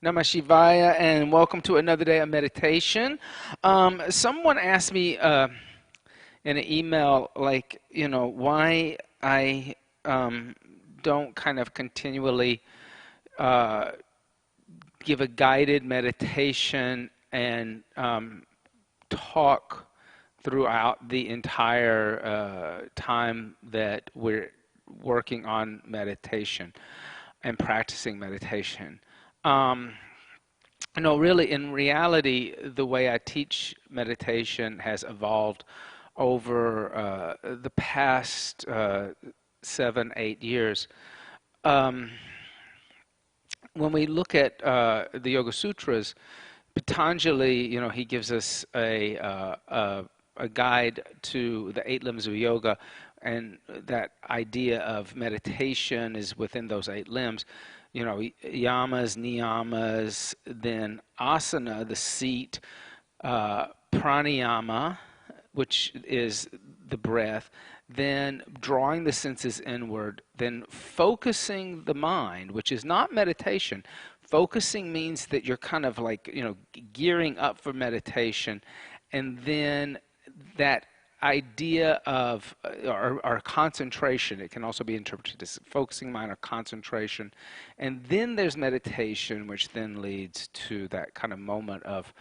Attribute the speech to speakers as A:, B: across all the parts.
A: Namah Shivaya, and welcome to another day of meditation. Someone asked me in an email, like, why I don't kind of continually uh, give a guided meditation and talk throughout the entire time that we're working on meditation and practicing meditation. Um, no, really, in reality, the way I teach meditation has evolved over the past 7, 8 years. Um, when we look at the Yoga Sutras, Patanjali, he gives us a guide to the 8 limbs of yoga, and that idea of meditation is within those 8 limbs. Yamas, niyamas, then asana, the seat, pranayama, which is the breath, then drawing the senses inward, then focusing the mind, which is not meditation. Focusing means that you're kind of like, gearing up for meditation, and then that idea of or concentration, it can also be interpreted as focusing mind or concentration, and then there's meditation, which then leads to that kind of moment of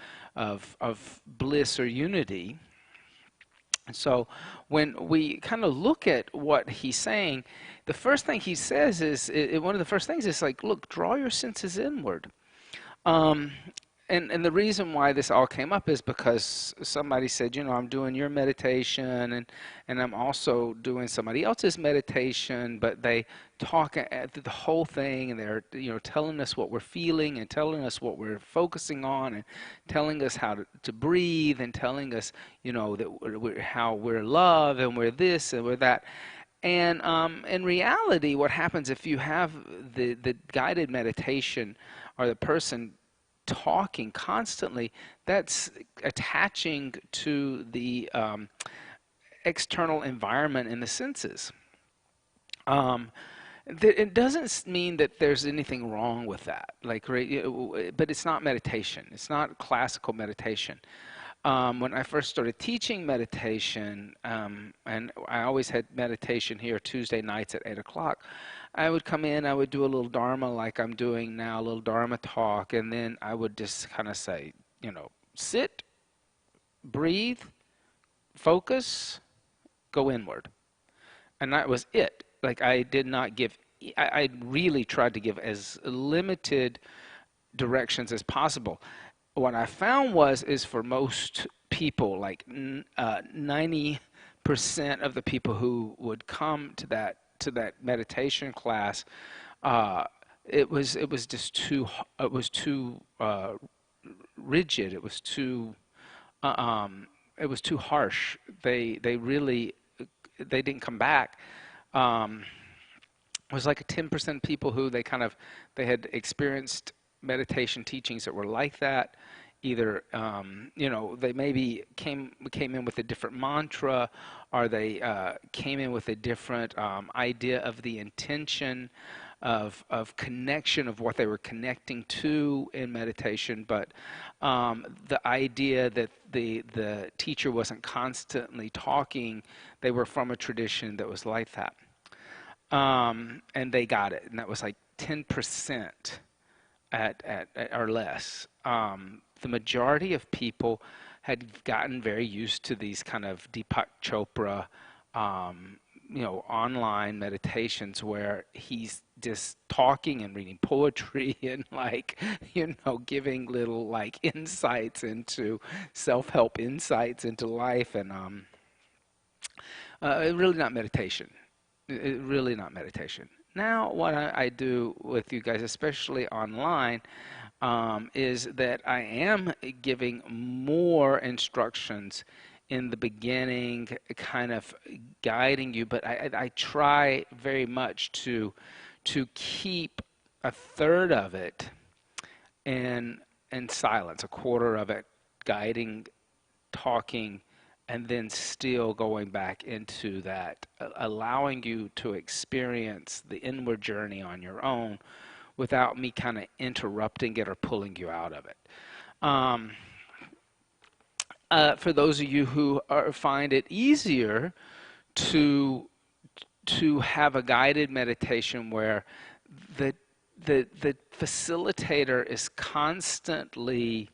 A: bliss or unity. So when we kind of look at what he's saying, the first thing he says is, one of the first things is like, look, draw your senses inward. Um, and the reason why this all came up is because somebody said, I'm doing your meditation, and I'm also doing somebody else's meditation, but they talk at the whole thing, and they're telling us what we're feeling and telling us what we're focusing on and telling us how to breathe and telling us that how we're love and we're this and we're that. And in reality, what happens if you have the guided meditation or the person talking constantly, that's attaching to the external environment in the senses. It doesn't mean that there's anything wrong with that, but it's not meditation. It's not classical meditation. When I first started teaching meditation, and I always had meditation here Tuesday nights at 8 o'clock, I would come in, I would do a little Dharma like I'm doing now, a little Dharma talk, and then I would just kind of say, sit, breathe, focus, go inward. And that was it. Like, I did not give, I really tried to give as limited directions as possible. What I found is for most people, like 90% of the people who would come to that meditation class, it was just too rigid. Uh, um, it was too harsh. They didn't come back. It was like a 10% people who they had experienced meditation teachings that were like that. Either they maybe came in with a different mantra, or they came in with a different idea of the intention of connection, of what they were connecting to in meditation, but the idea that the teacher wasn't constantly talking, they were from a tradition that was like that. And they got it, and that was like 10% at or less. The majority of people had gotten very used to these kind of Deepak Chopra, online meditations where he's just talking and reading poetry and giving little like insights into self-help insights into life, and really not meditation. Really not meditation. Now, what I do with you guys, especially online, is that I am giving more instructions in the beginning, kind of guiding you, but I try very much to keep a third of it in silence, a quarter of it guiding, talking, and then still going back into that, allowing you to experience the inward journey on your own, without me kind of interrupting it or pulling you out of it. Um, for those of you who find it easier to have a guided meditation where the the facilitator is constantly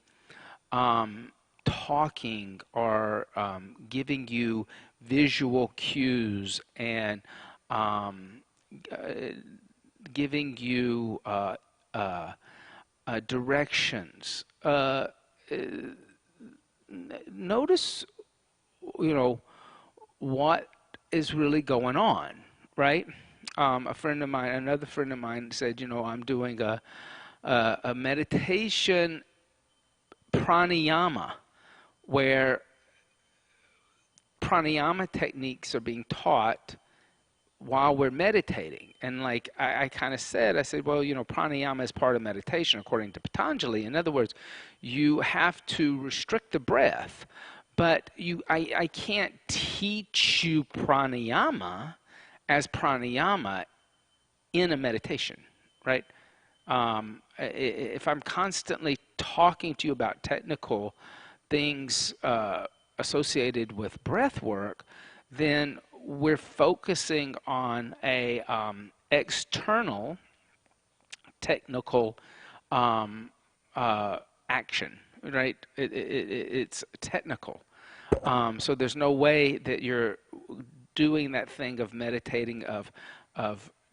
A: talking or giving you visual cues and um, uh, giving you directions. Notice, you know, what is really going on, right? Another friend of mine said, I'm doing a meditation pranayama where pranayama techniques are being taught while we're meditating. And like I kind of said, well, pranayama is part of meditation according to Patanjali. In other words, you have to restrict the breath, but I can't teach you pranayama as pranayama in a meditation, right? If I'm constantly talking to you about technical things associated with breath work, then we're focusing on a external technical um, action, right? It's technical. So there's no way that you're doing that thing of meditating, of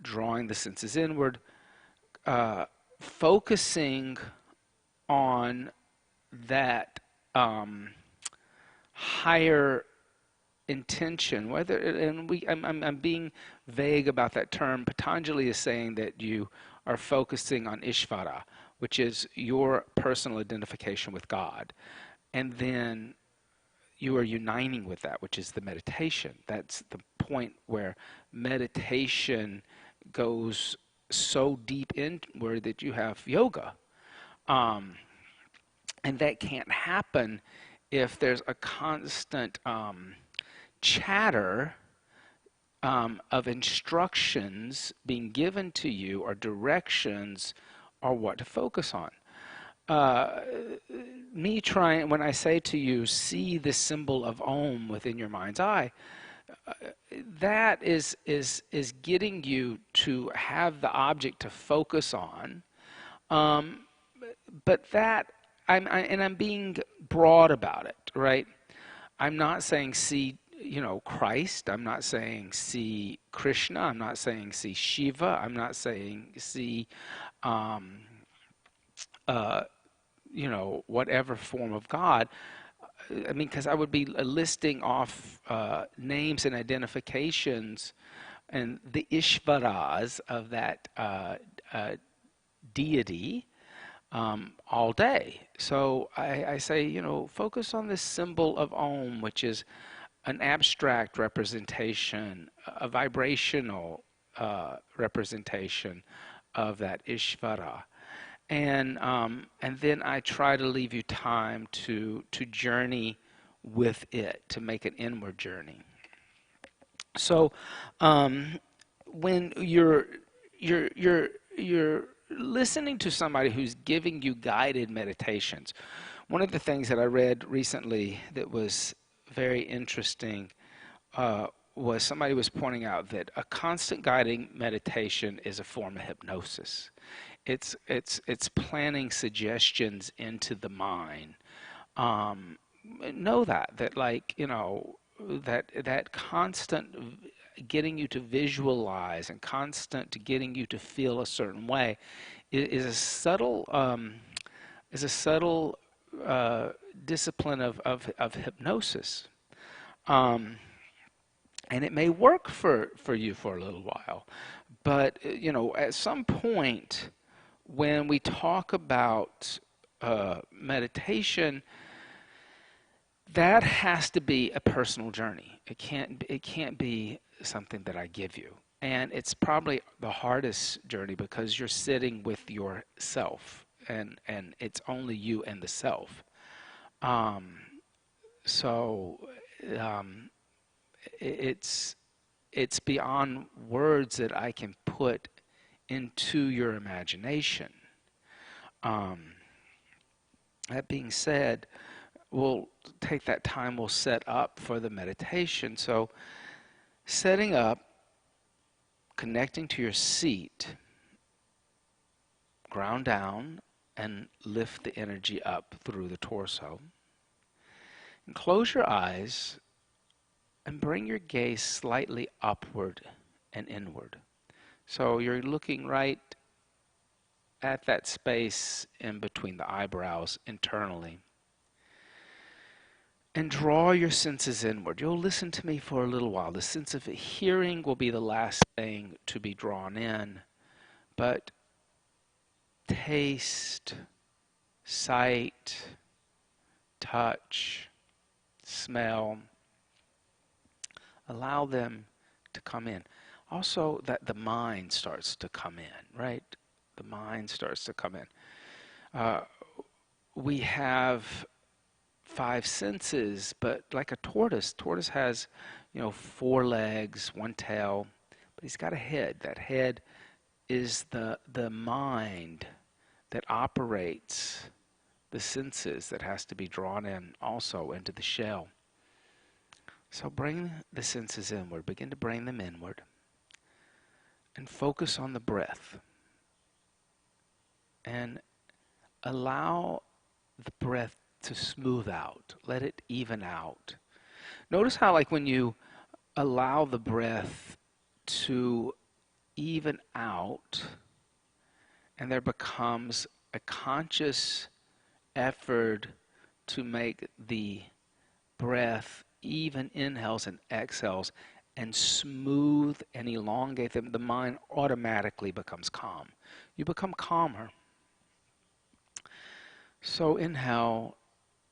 A: drawing the senses inward, focusing on that higher intention. I'm being vague about that term. Patanjali is saying that you are focusing on Ishvara, which is your personal identification with God, and then you are uniting with that, which is the meditation. That's the point where meditation goes so deep inward that you have yoga. And that can't happen if there's a constant chatter of instructions being given to you or directions or what to focus on. When I say to you, see the symbol of Om within your mind's eye, that is getting you to have the object to focus on. But I'm being broad about it, right? I'm not saying see, Christ. I'm not saying see Krishna. I'm not saying see Shiva. I'm not saying see, whatever form of God. I mean, because I would be listing off names and identifications and the Ishvaras of that deity all day. So I say, focus on this symbol of Om, which is an abstract representation, a vibrational representation of that Ishvara. And then I try to leave you time to journey with it, to make an inward journey. So when you're listening to somebody who's giving you guided meditations, one of the things that I read recently that was very interesting was somebody was pointing out that a constant guiding meditation is a form of hypnosis. It's planting suggestions into the mind. Know that like, that constant getting you to visualize and constant to getting you to feel a certain way is a subtle discipline of hypnosis. And it may work for you for a little while, but at some point when we talk about meditation, that has to be a personal journey. It can't be something that I give you. And it's probably the hardest journey because you're sitting with yourself, and it's only you and the self. So it's beyond words that I can put into your imagination. Um, that being said, we'll take that time, we'll set up for the meditation. So, setting up, connecting to your seat, ground down, and lift the energy up through the torso. And close your eyes and bring your gaze slightly upward and inward. So you're looking right at that space in between the eyebrows internally. And draw your senses inward. You'll listen to me for a little while. The sense of hearing will be the last thing to be drawn in, but taste, sight, touch, smell, allow them to come in. Also, that the mind starts to come in, right? The mind starts to come in. We have five senses, but like a tortoise has, 4 legs, 1 tail, but he's got a head. That head is the mind that operates the senses that has to be drawn in also into the shell. So bring the senses inward. Begin to bring them inward. And focus on the breath. And allow the breath to smooth out. Let it even out. Notice how, like, when you allow the breath to even out, and there becomes a conscious effort to make the breath even inhales and exhales and smooth and elongate them, the mind automatically becomes calm. You become calmer. So inhale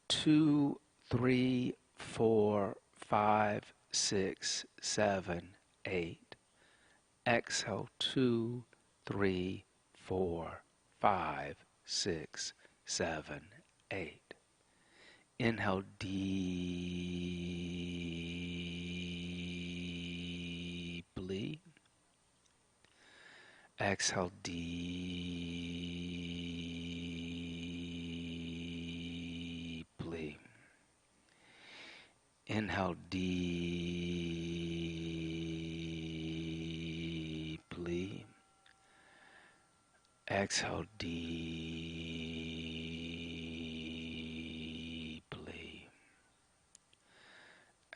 A: 2, 3, 4, 5, 6, 7, 8. Exhale 2, 3, 4, 5, 6, 7, 8. Inhale deeply. Exhale deeply. Inhale deeply. Exhale deeply.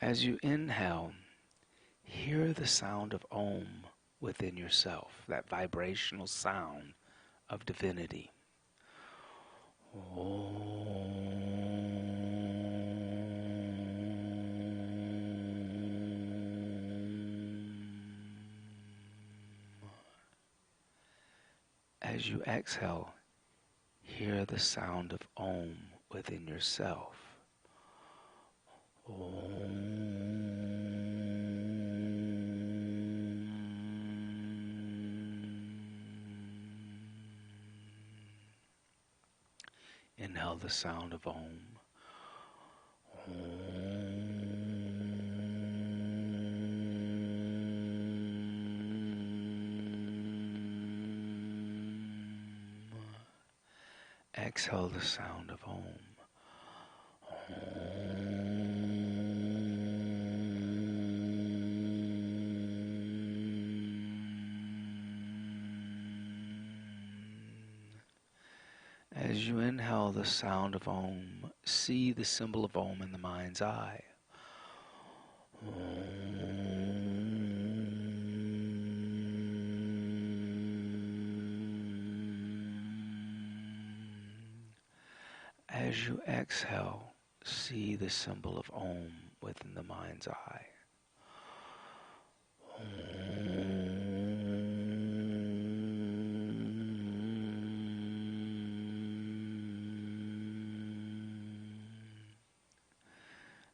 A: As you inhale, hear the sound of Om within yourself, that vibrational sound of divinity. As you exhale, hear the sound of Om within yourself. Inhale the sound of Om. Exhale the sound of Om. As you inhale the sound of Om, see the symbol of Om in the mind's eye. As you exhale, see the symbol of Om within the mind's eye.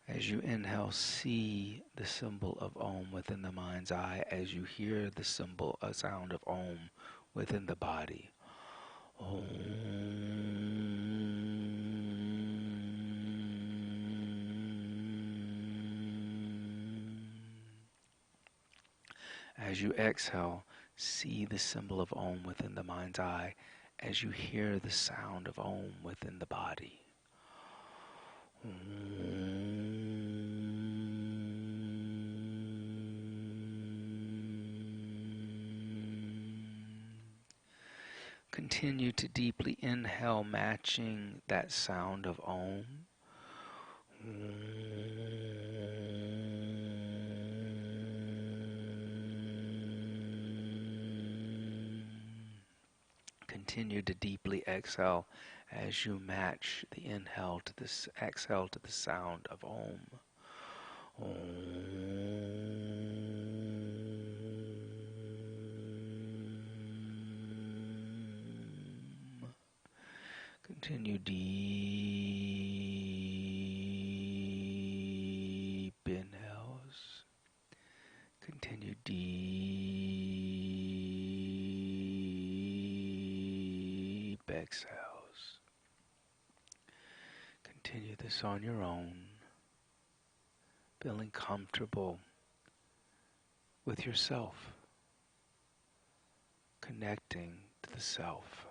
A: As you inhale, see the symbol of Om within the mind's eye as you hear the symbol, a sound of Om within the body. Om. As you exhale, See the symbol of Om within the mind's eye as you hear the sound of Om within the body. Continue to deeply inhale, matching that sound of Om. Continue to deeply exhale as you match the inhale to the exhale to the sound of Om. Continue deep inhales. Continue deep exhales. Continue this on your own, feeling comfortable with yourself, connecting to the self.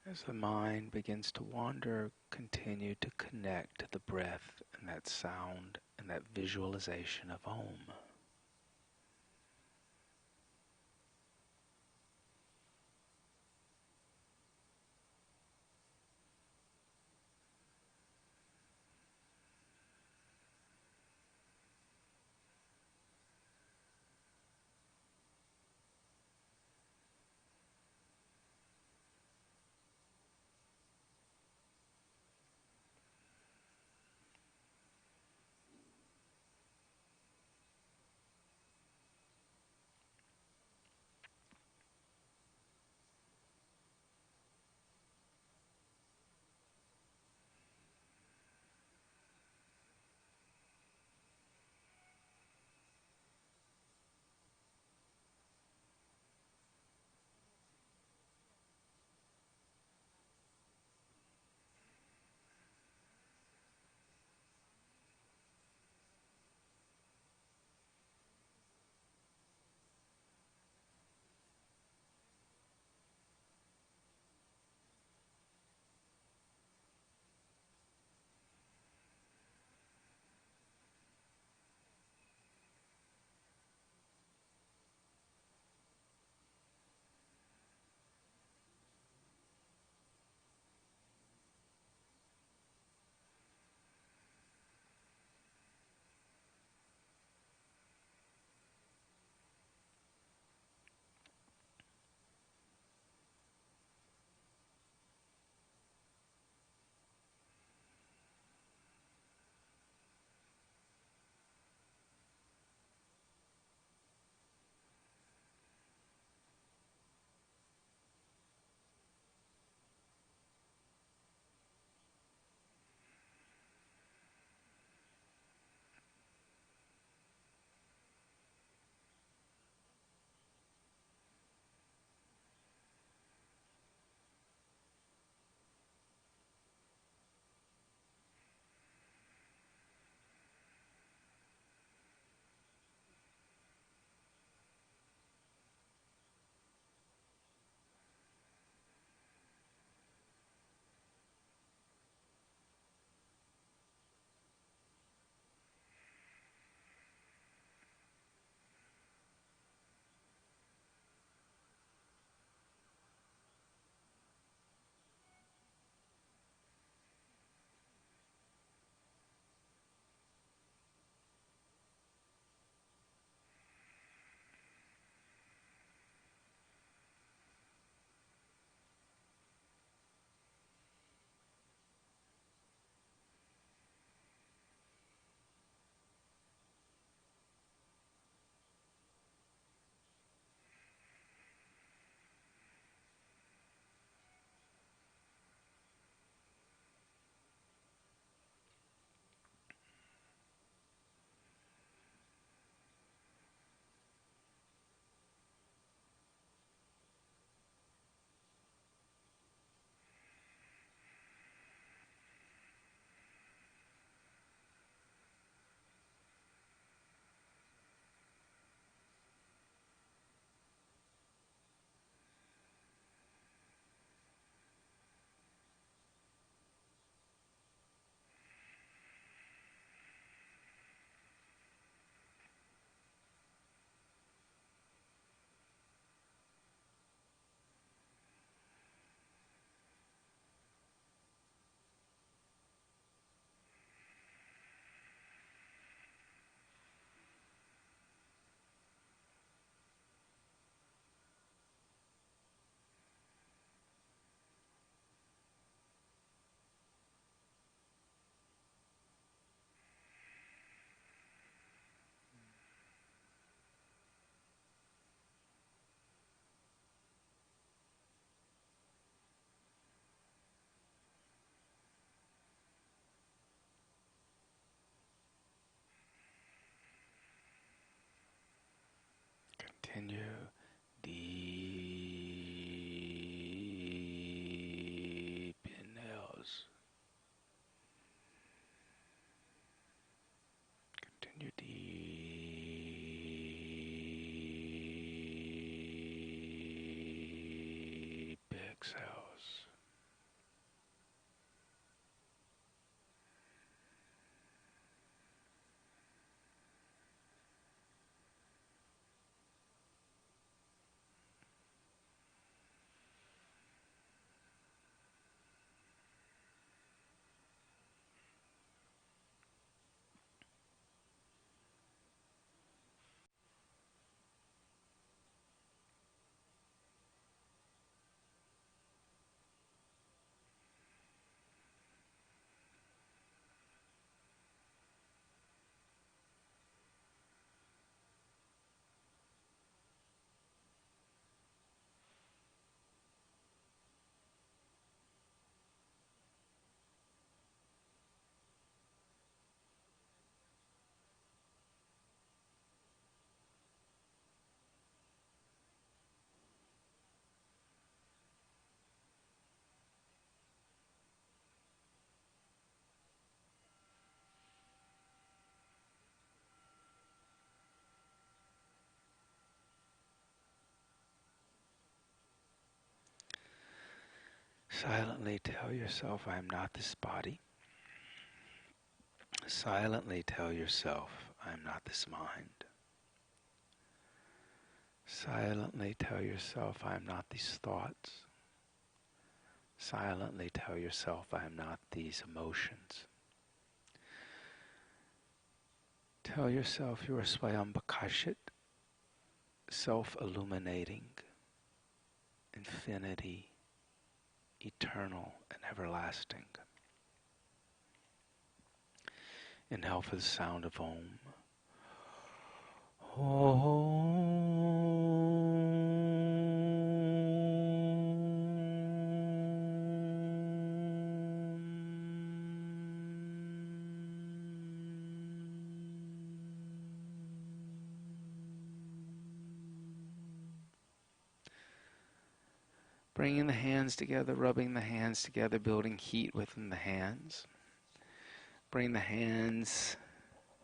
A: As the mind begins to wander, continue to connect to the breath and that sound and that visualization of Om. your deep exhales. Silently tell yourself, I am not this body. Silently tell yourself, I am not this mind. Silently tell yourself, I am not these thoughts. Silently tell yourself, I am not these emotions. Tell yourself you are Swayambakashit, self-illuminating, infinity, eternal and everlasting. Inhale for the sound of Om. Bringing the hands together, rubbing the hands together, building heat within the hands. Bring the hands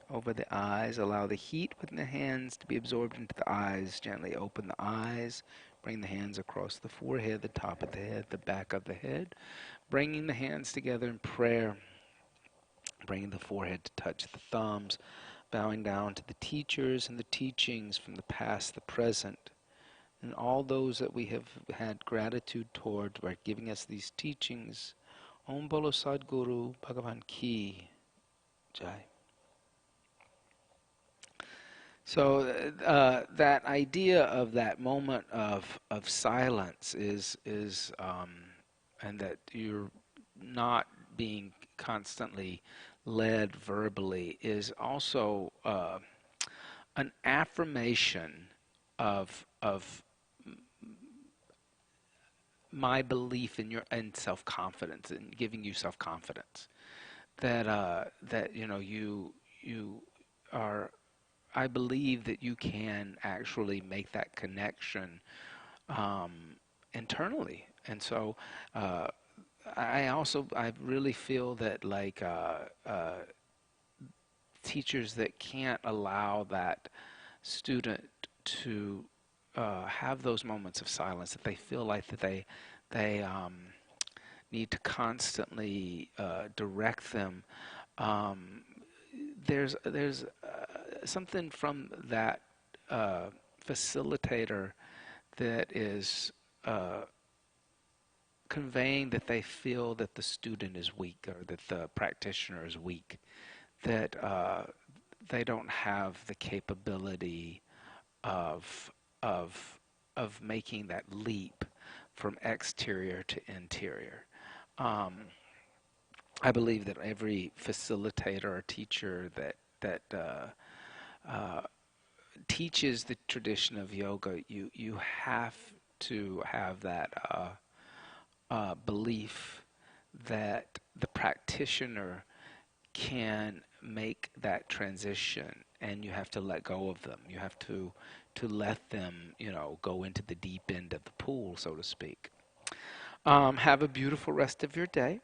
A: over the eyes. Allow the heat within the hands to be absorbed into the eyes. Gently open the eyes. Bring the hands across the forehead, the top of the head, the back of the head. Bringing the hands together in prayer. Bringing the forehead to touch the thumbs. Bowing down to the teachers and the teachings from the past, the present, and all those that we have had gratitude toward by giving us these teachings. Om Bolo Sadguru Bhagavan Ki Jai. So that idea of that moment of silence is and that you're not being constantly led verbally is also an affirmation of my belief in your and self-confidence and giving you self-confidence that you are. I believe that you can actually make that connection um, internally, and so I really feel that like teachers that can't allow that student to have those moments of silence, that they feel like that they need to constantly direct them. Um, there's something from that facilitator that is conveying that they feel that the student is weak or that the practitioner is weak, that they don't have the capability of of of making that leap from exterior to interior. Um, I believe that every facilitator or teacher that teaches the tradition of yoga, you have to have that belief that the practitioner can make that transition, and you have to let go of them. You have to let them, go into the deep end of the pool, so to speak. Have a beautiful rest of your day.